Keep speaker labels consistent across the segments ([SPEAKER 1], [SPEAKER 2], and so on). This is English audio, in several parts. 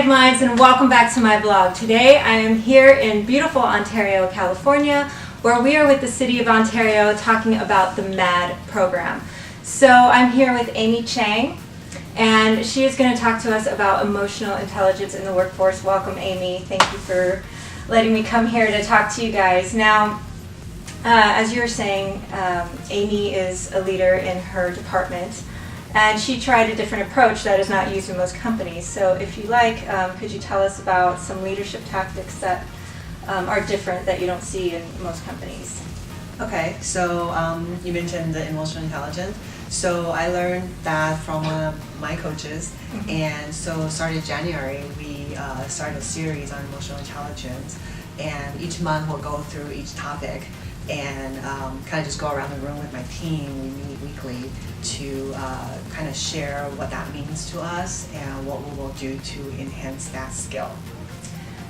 [SPEAKER 1] Hive Minds, and welcome back to my blog. Today I am here in beautiful Ontario, California, where we are with the City of Ontario talking about the MAD program. So I'm here with Amy Chang, and she is going to talk to us about emotional intelligence in the workforce. Welcome, Amy. Thank you for letting me come here to talk to you guys. Now, as you were saying, Amy is a leader in her department, and she tried a different approach that is not used in most companies. So if you like, could you tell us about some leadership tactics that are different that you don't see in most companies?
[SPEAKER 2] Okay, so you mentioned the emotional intelligence. So I learned that from one of my coaches, and so started January, we started a series on emotional intelligence, and each month we'll go through each topic and kind of just go around the room with my team. We meet weekly to kind of share what that means to us and what we will do to enhance that skill.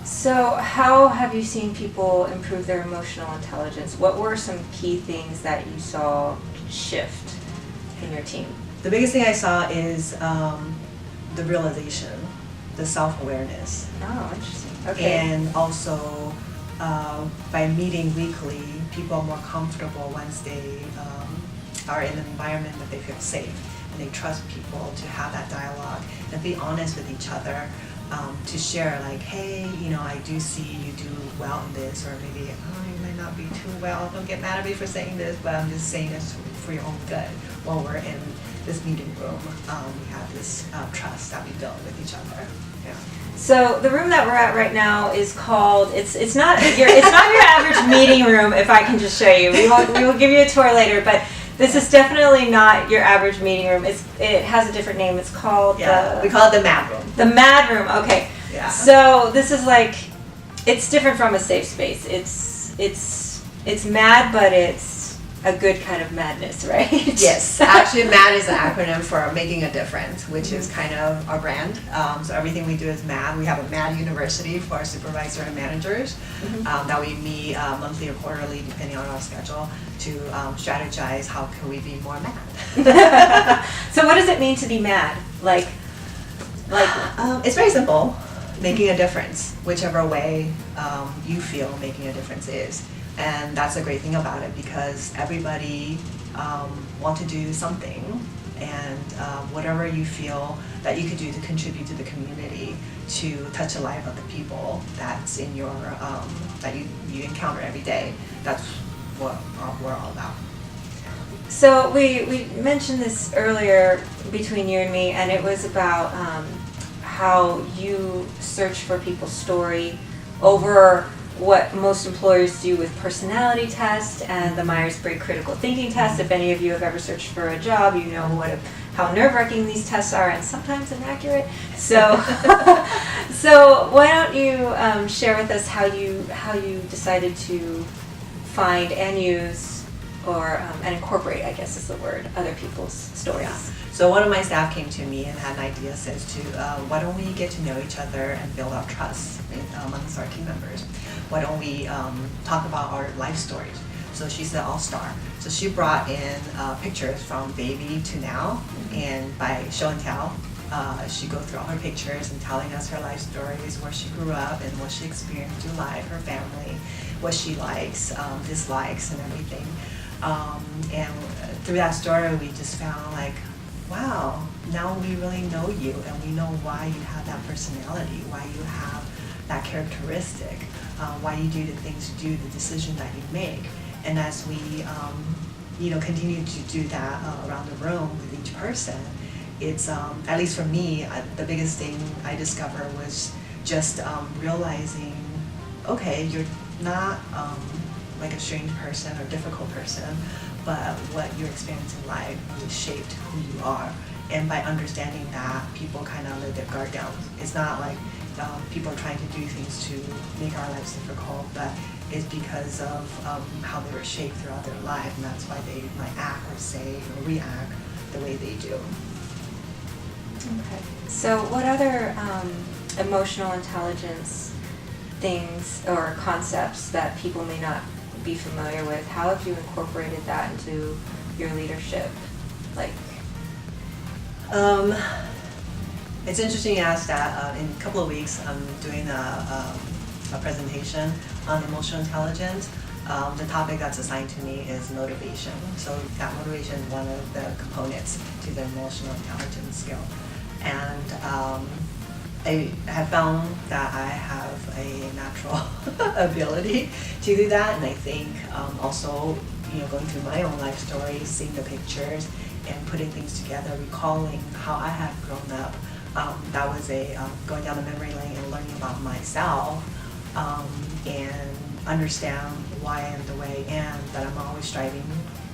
[SPEAKER 1] So how have you seen people improve their emotional intelligence? What were some key things that you saw shift in your team?
[SPEAKER 2] The biggest thing I saw is the realization, the self-awareness.
[SPEAKER 1] Oh, interesting. Okay.
[SPEAKER 2] And also by meeting weekly, people are more comfortable once they are in an environment that they feel safe and they trust people to have that dialogue and be honest with each other, to share like, hey, you know, I do see you do well in this, or maybe, oh, you might not be too well, don't get mad at me for saying this, but I'm just saying this for your own good. While we're in this meeting room, we have this trust that we build with each other. Yeah.
[SPEAKER 1] So the room that we're at right now is called, it's not your average meeting room, if I can just show you. We will give you a tour later, but this is definitely not your average meeting room. It has a different name. It's called
[SPEAKER 2] we call it the MAD room.
[SPEAKER 1] The MAD room. Okay.
[SPEAKER 2] Yeah.
[SPEAKER 1] So this is like, it's different from a safe space. It's mad, but it's a good kind of madness, right?
[SPEAKER 2] Yes. Actually, MAD is an acronym for Making a Difference, which is kind of our brand. So everything we do is MAD. We have a MAD university for our supervisor and managers that we meet monthly or quarterly, depending on our schedule, to strategize how can we be more MAD.
[SPEAKER 1] So what does it mean to be mad? Like
[SPEAKER 2] it's very simple. Making a difference, whichever way you feel making a difference is. And that's a great thing about it, because everybody want to do something, and whatever you feel that you could do to contribute to the community, to touch the life of the people that's in your that you encounter every day. That's what we're all about.
[SPEAKER 1] So we mentioned this earlier between you and me, and it was about how you search for people's story over what most employers do with personality tests and the Myers-Briggs critical thinking test. If any of you have ever searched for a job, you know how nerve-wracking these tests are, and sometimes inaccurate. So, so why don't you share with us how you decided to find and use and incorporate, I guess is the word, other people's stories.
[SPEAKER 2] Yeah. So one of my staff came to me and had an idea, says to, why don't we get to know each other and build our trust amongst our team members? Why don't we talk about our life stories? So she's the all-star. So she brought in pictures from baby to now, and by show and tell, she goes through all her pictures and telling us her life stories, where she grew up and what she experienced through life, her family, what she likes, dislikes, and everything. And through that story, we just found like, wow, now we really know you, and we know why you have that personality, why you have that characteristic, why you do the things you do, the decision that you make. And as we continue to do that around the room with each person, it's, at least for me, the biggest thing I discovered was just realizing, okay, you're not like a strange person or difficult person, but what your experience in life really shaped who you are. And by understanding that, people kind of let their guard down. It's not like people are trying to do things to make our lives difficult, but it's because of how they were shaped throughout their life, and that's why they might act or say or react the way they do.
[SPEAKER 1] Okay. So what other emotional intelligence things or concepts that people may not be familiar with, how have you incorporated that into your leadership? Like,
[SPEAKER 2] It's interesting you asked that. In a couple of weeks, I'm doing a presentation on emotional intelligence. The topic that's assigned to me is motivation. So that motivation is one of the components to the emotional intelligence skill. And I have found that I have a natural ability to do that, and I think also, going through my own life story, seeing the pictures and putting things together, recalling how I have grown up. That was going down the memory lane and learning about myself, and understand why I am the way I am, that I'm always striving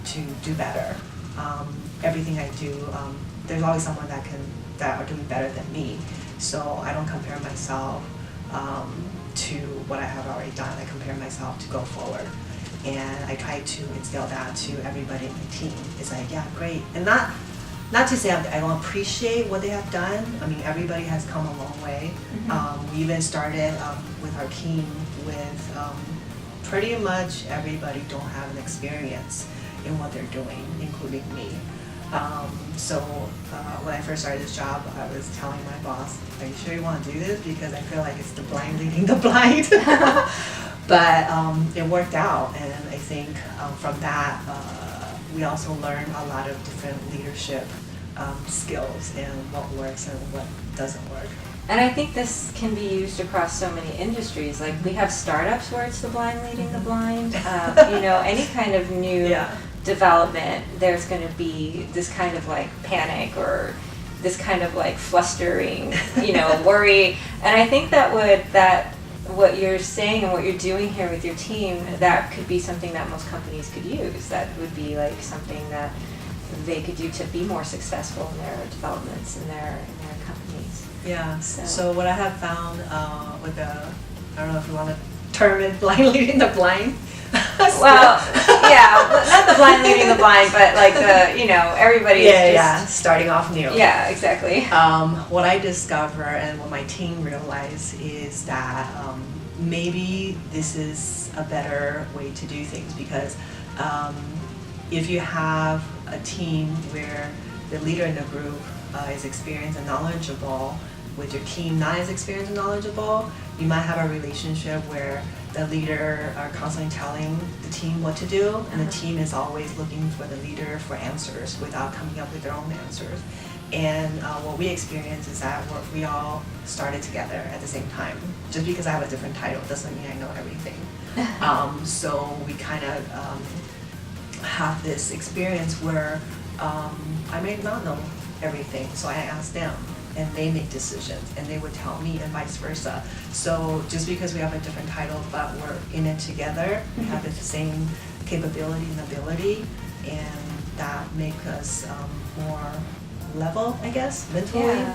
[SPEAKER 2] to do better. Everything I do, there's always someone that are doing better than me. So I don't compare myself to what I have already done. I compare myself to go forward. And I try to instill that to everybody in my team. It's like, yeah, great. And not to say I don't appreciate what they have done. I mean, everybody has come a long way. We even started with our team with pretty much everybody don't have an experience in what they're doing, including me. So when I first started this job, I was telling my boss, are you sure you want to do this? Because I feel like it's the blind leading the blind. But it worked out, and I think from that, we also learned a lot of different leadership skills and what works and what doesn't work.
[SPEAKER 1] And I think this can be used across so many industries. Like we have startups where it's the blind leading the blind. Any kind of new development, there's going to be this kind of like panic or this kind of like flustering, worry. And I think that what you're saying and what you're doing here with your team, that could be something that most companies could use. That would be like something that they could do to be more successful in their developments in their companies.
[SPEAKER 2] Yeah. So what I have found with I don't know if you want to term it blind leading the blind.
[SPEAKER 1] Well, yeah, not the blind leading the blind, but like everybody is just
[SPEAKER 2] starting off new.
[SPEAKER 1] Yeah, exactly.
[SPEAKER 2] What I discover and what my team realize is that maybe this is a better way to do things, because if you have a team where the leader in the group is experienced and knowledgeable, with your team not as experienced and knowledgeable, you might have a relationship where the leader are constantly telling the team what to do, and the team is always looking for the leader for answers without coming up with their own answers. And what we experience is that we all started together at the same time. Just because I have a different title doesn't mean I know everything. So we kind of have this experience where I may not know everything, so I ask them, and they make decisions, and they would tell me, and vice versa. So just because we have a different title, but we're in it together, we have the same capability and ability, and that makes us more level, I guess, mentally.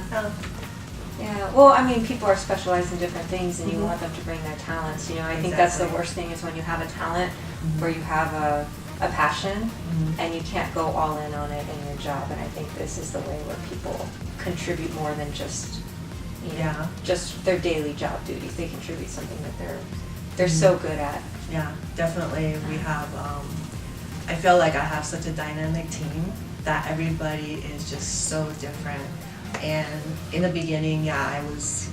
[SPEAKER 1] Yeah. Well, I mean, people are specialized in different things, and you want them to bring their talents. I think that's the worst thing is when you have a talent where you have a passion and you can't go all in on it in your job. And I think this is the way where people contribute more than just just their daily job duties. They contribute something that they're so good at.
[SPEAKER 2] Yeah, definitely. We have I feel like I have such a dynamic team that everybody is just so different. And in the beginning, I was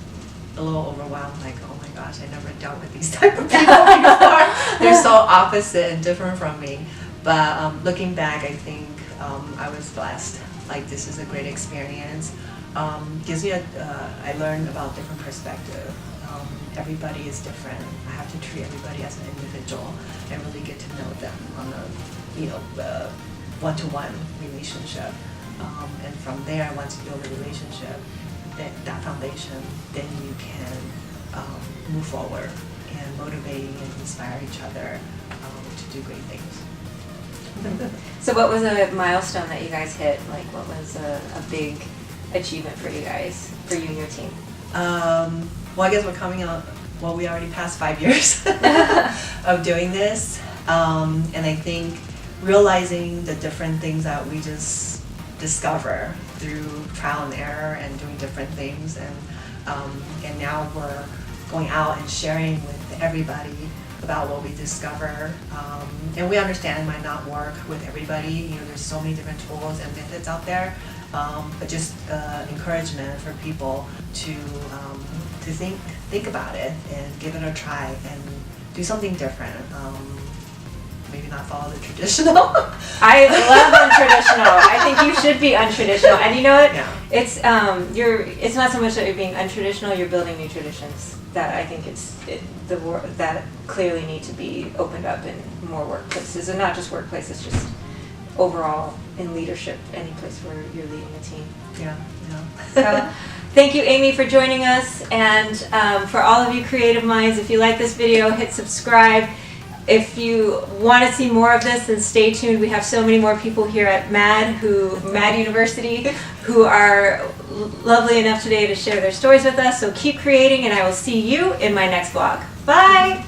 [SPEAKER 2] a little overwhelmed, like, oh my gosh, I never dealt with these type of people before. They're so opposite and different from me. But looking back, I think I was blessed. Like, this is a great experience. Gives me I learned about different perspective. Everybody is different. I have to treat everybody as an individual and really get to know them on a one-to-one relationship. And from there, once you build a relationship, that foundation, then you can move forward and motivate and inspire each other to do great things.
[SPEAKER 1] So what was a milestone that you guys hit? Like, what was a big achievement for you guys, for you and your team?
[SPEAKER 2] Well, I guess we're coming out, we already passed 5 years of doing this. And I think realizing the different things that we just discover through trial and error and doing different things, and now we're going out and sharing with everybody about what we discover. And we understand it might not work with everybody. There's so many different tools and methods out there. but just encouragement for people to think about it and give it a try and do something different. Maybe not follow the traditional.
[SPEAKER 1] I love untraditional. I think you should be untraditional. And you know what?
[SPEAKER 2] Yeah.
[SPEAKER 1] It's not so much that you're being untraditional. You're building new traditions that I think that clearly need to be opened up in more workplaces, and not just workplaces, just overall in leadership, any place where you're leading a team.
[SPEAKER 2] Yeah.
[SPEAKER 1] So, thank you, Amy, for joining us, and for all of you creative minds, if you like this video, hit subscribe. If you want to see more of this, then stay tuned. We have so many more people here at MAD University who are lovely enough today to share their stories with us. So keep creating, and I will see you in my next vlog. Bye!